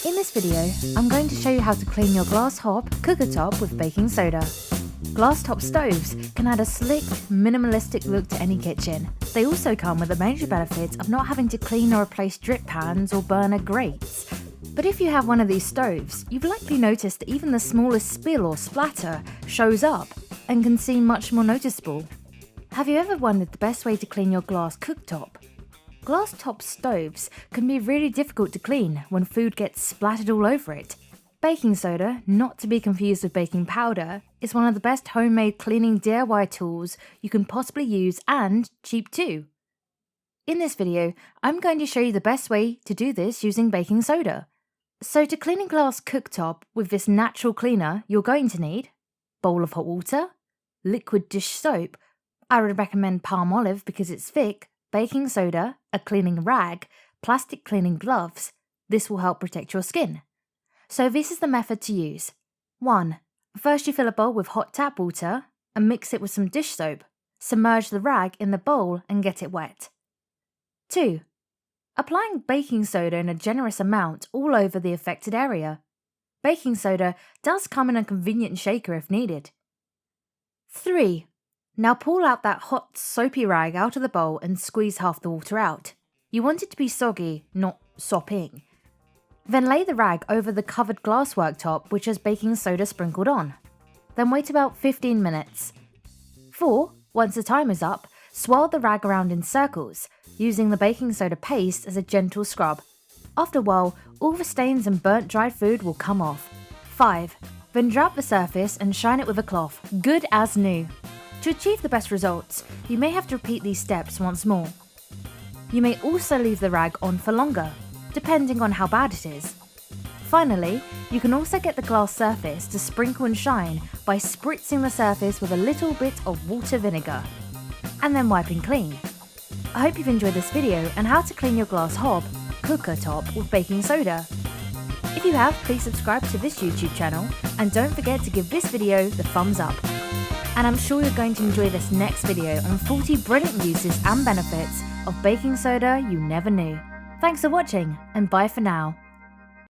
In this video, I'm going to show you how to clean your glass hob cooktop with baking soda. Glass top stoves can add a slick, minimalistic look to any kitchen. They also come with the major benefit of not having to clean or replace drip pans or burner grates. But if you have one of these stoves, you've likely noticed that even the smallest spill or splatter shows up and can seem much more noticeable. Have you ever wondered the best way to clean your glass cooktop? Glass top stoves can be really difficult to clean when food gets splattered all over it. Baking soda, not to be confused with baking powder, is one of the best homemade cleaning DIY tools you can possibly use and cheap too. In this video, I'm going to show you the best way to do this using baking soda. So to clean a glass cooktop with this natural cleaner, you're going to need a bowl of hot water, liquid dish soap, I would recommend palm olive because it's thick, baking soda, a cleaning rag, plastic cleaning gloves. This will help protect your skin. So this is the method to use. 1. First you fill a bowl with hot tap water and mix it with some dish soap. Submerge the rag in the bowl and get it wet. 2. Applying baking soda in a generous amount all over the affected area. Baking soda does come in a convenient shaker if needed. 3. Now pull out that hot soapy rag out of the bowl and squeeze half the water out. You want it to be soggy, not sopping. Then lay the rag over the covered glass worktop which has baking soda sprinkled on. Then wait about 15 minutes. 4. Once the time is up, swirl the rag around in circles, using the baking soda paste as a gentle scrub. After a while, all the stains and burnt dried food will come off. 5. Then dry up the surface and shine it with a cloth, good as new. To achieve the best results, you may have to repeat these steps once more. You may also leave the rag on for longer, depending on how bad it is. Finally, you can also get the glass surface to sprinkle and shine by spritzing the surface with a little bit of water vinegar, and then wiping clean. I hope you've enjoyed this video on how to clean your glass hob cooktop with baking soda. If you have, please subscribe to this YouTube channel and don't forget to give this video the thumbs up. And I'm sure you're going to enjoy this next video on 40 brilliant uses and benefits of baking soda you never knew. Thanks for watching, and bye for now.